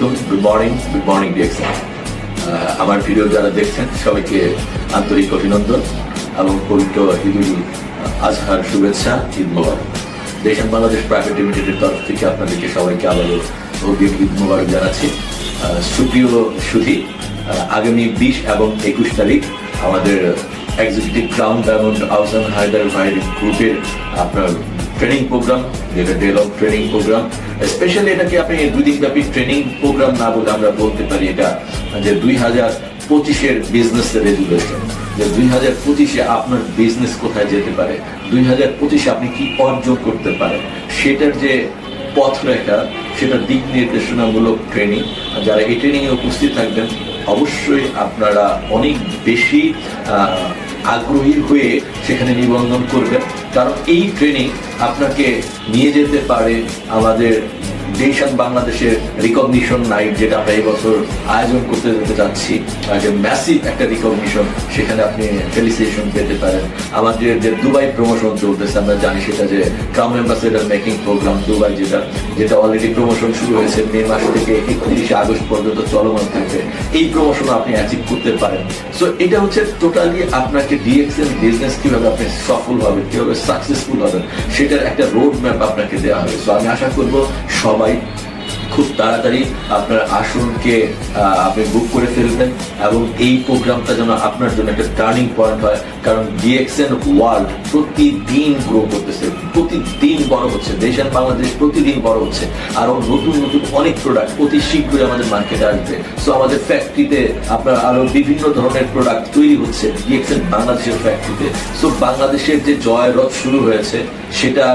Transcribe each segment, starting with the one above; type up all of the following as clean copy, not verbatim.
আলাইকুম, good morning DXN. আমার video যারা দেখছেন সবাইকে আন্তরিক অভিনন্দন এবং পবিত্র ঈদুল আজহার শুভেচ্ছা, ঈদ মোবারক। দেশান বাংলাদেশ প্রাইভেট লিমিটেডের তরফ থেকে আপনাদেরকে সবাইকে আবারও অগ্রিম ঈদ মোবারক জানাচ্ছি। সুপ্রিয় সুধী, আগামী 20 এবং 21 তারিখ আমাদের executive crown diamond Ahsan Haider ভাইয়ের গ্রুপের আপনার ট্রেনিং প্রোগ্রাম, যেটা day long training program. Specially এটাকে আপনি 2 দিন ব্যাপী ট্রেনিং প্রোগ্রাম না বলে আমরা বলতে পারি এটা যে 2025-এর বিজনেসের রেজুলেশন, যে 2025-এ আপনার বিজনেস কোথায় যেতে পারে, 2025-এ আপনি কি অর্জন করতে পারেন সেটার যে পথরেখা, সেটার দিক নির্দেশনামূলক ট্রেনিং। যারা এই ট্রেনিংয়ে উপস্থিত থাকবেন অবশ্যই আপনারা অনেক বেশি আগ্রহী হয়ে সেখানে নিবন্ধন করবেন, কারণ এই ট্রেনিং আপনাকে নিয়ে যেতে পারে আমাদের দেশান বাংলাদেশের রিকগনিশন নাইট, যেটা আমরা এই বছর আয়োজন করতে যেতে যাচ্ছি। যে ম্যাসিভ একটা রিকগনিশন, সেখানে আপনি ফেলিসিটেশন পেতে পারেন। আমাদের যে দুবাই প্রমোশন চলতেছে, আমরা জানি সেটা যে crown ambassador making program Dubai, যেটা অলরেডি প্রমোশন শুরু হয়েছে মে মাস থেকে 31 আগস্ট পর্যন্ত চলমান থাকবে। এই প্রমোশন আপনি অ্যাচিভ করতে পারেন। সো এটা হচ্ছে টোটালি আপনাকে ডিএক্সএন বিজনেস কিভাবে আপনি সফল হবেন, কিভাবে সাকসেসফুল হবেন, সেটার একটা রোড ম্যাপ আপনাকে দেওয়া হবে। সো আমি আশা করবো সবাই খুব তাড়াতাড়ি আপনার আসনকে আপনি বুক করে ফেলবেন এবং এই প্রোগ্রামটা যেন আপনার জন্য একটা টার্নিং পয়েন্ট হয়। কারণ ডিএক্সএন ওয়ার্ল্ড প্রতিদিন গ্রো করতেছে, প্রতিদিন বড় হচ্ছে, দেশান বাংলাদেশ প্রতিদিন বড় হচ্ছে, আরো নতুন নতুন অনেক প্রোডাক্ট অতি শীঘ্রই আমাদের মার্কেটে আসবে। সো আমাদের ফ্যাক্টরিতে আপনার আরো বিভিন্ন ধরনের প্রোডাক্ট তৈরি হচ্ছে ডিএক্সএন বাংলাদেশের ফ্যাক্টরিতে। সো বাংলাদেশের যে জয়রথ শুরু হয়েছে সেটা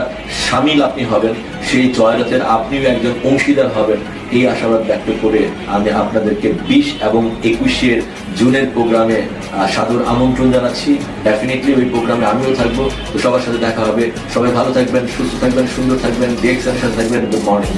সামিল আপনি হবেন, সেই জয়রথের আপনিও একজন অংশীদার হবেন, এই আশাবাদ ব্যক্ত করে আমি আপনাদেরকে 20 এবং 21 জুনের প্রোগ্রামে সাদর আমন্ত্রণ জানাচ্ছি। ডেফিনেটলি ওই প্রোগ্রামে আমিও থাকবো। তো সবার সাথে দেখা হবে। সবাই ভালো থাকবেন, সুস্থ থাকবেন, সুন্দর থাকবেন, ডিএক্সএন সাথে থাকবেন। Good morning.